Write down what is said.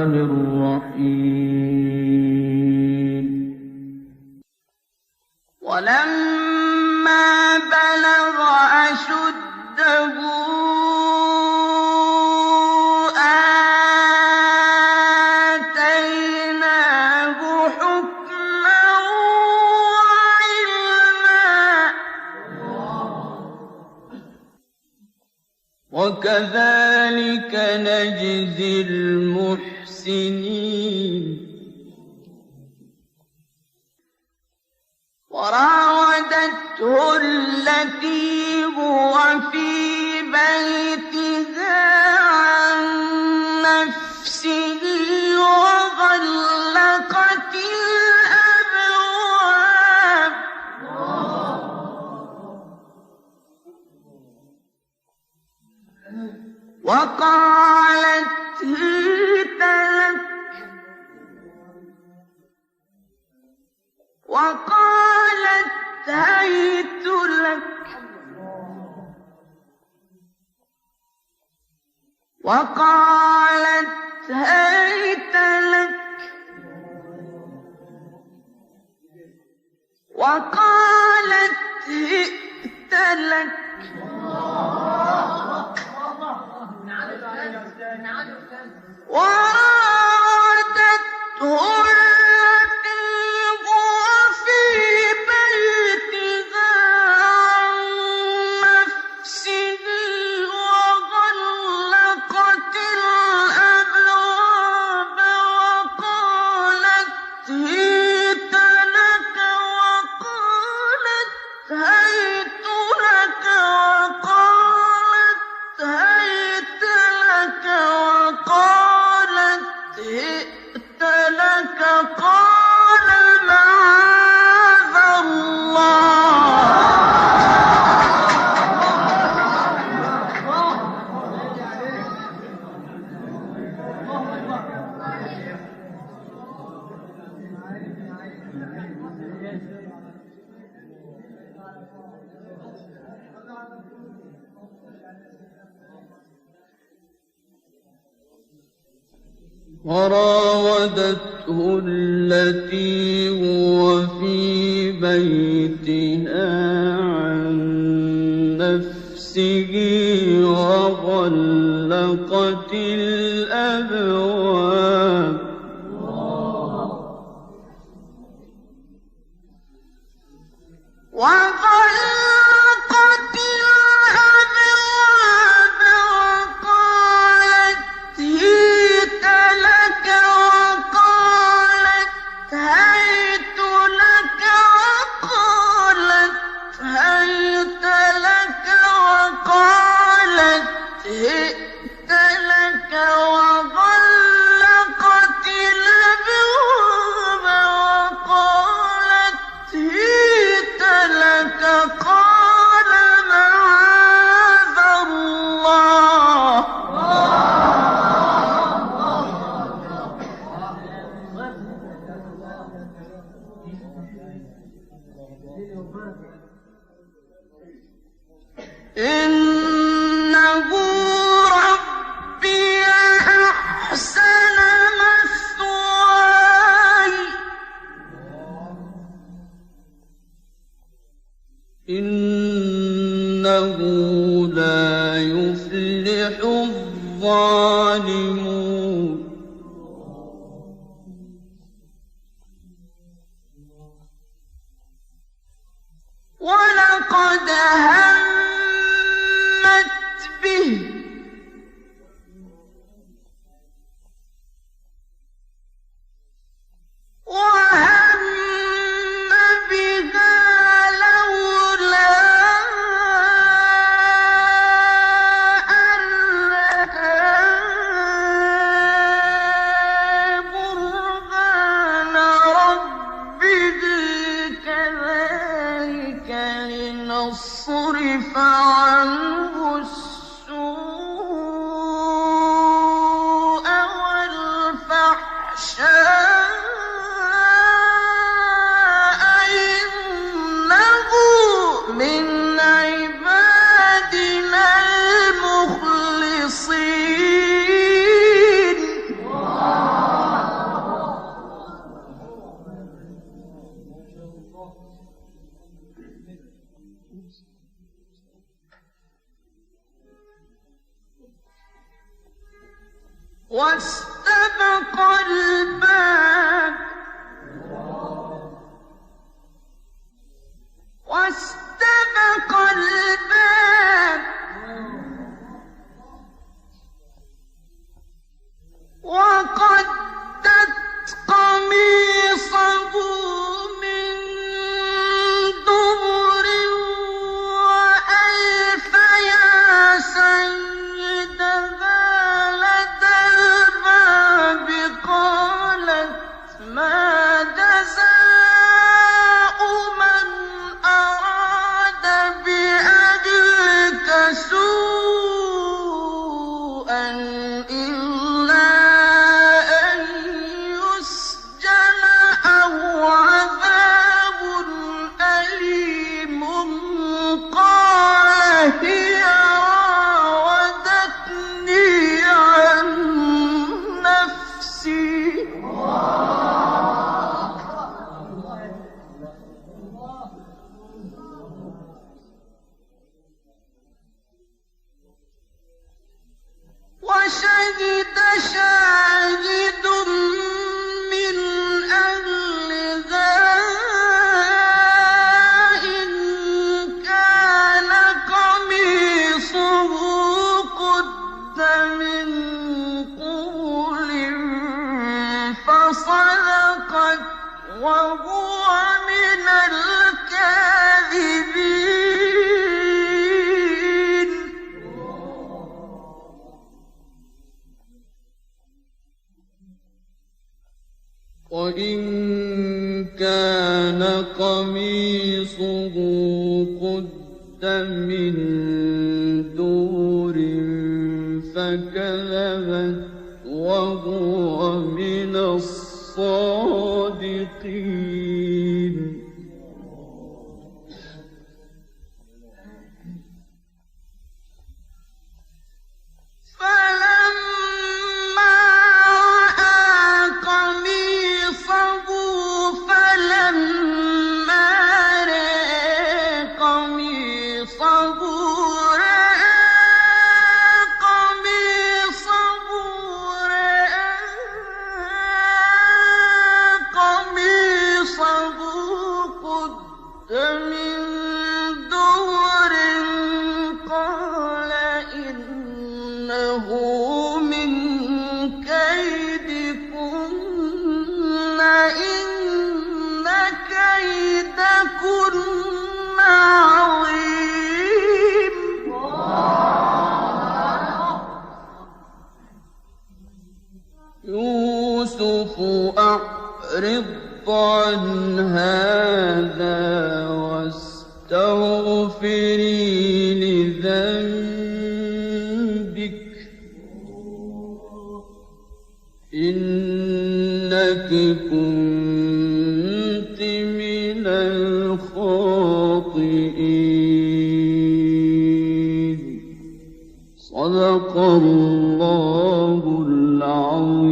الرحمن الرحيم. ولما بلغ أشده آتيناه حكما وعلما وكذلك نجزي المحسنين. وراودته التي هو في بيتها عن نفسه وغلقت الأبواب وقالت هيت لك وراودته التي هو في بيتها عن نفسه وغلقت الأبواب وقالت هيت لك وقالت هيت لك وقالت هيت لك وقالت هئت لك قال معاذ وراودته التي هو في بيتها عن نفسه وغلقت الأبواب وغلقت الأبواب وقالت هيت لك وقالت هيت لك وقالت هيت لك وقالت هئت لك وغلقت الأبواب وقالت هيت لك قال معاذ الله إنه ربي أحسن مثواي إنه لا يفلح الظالمون. ولقد همت به وهم بها لولا أن رأى برهان ربه كذلك لنصرف عنه السوء والفحشاء إنه من عبادنا المخلصين. واستبق الباب وقدت قميصه من دبر وألف يا سيدها لدى الباب قالت ما جزاء من أراد بأهلك سوءا إلا أن يسجن أو عذاب أليم قال هي راودتني عن نفسي وشهد شاهد من أهلها إن كان قميصه قد من قبل فصدقت وهو من الكاذبين وإن كان قميصه قد من دور فكذبت وهو من الصادقين فلما رأى قميصه قد من دور قال إنه من كيدكن إن كيدكن عظيم يوسف أعرض عن هذا واستغفري لذنبك إنك كنت من الخاطئين صدق الله العظيم.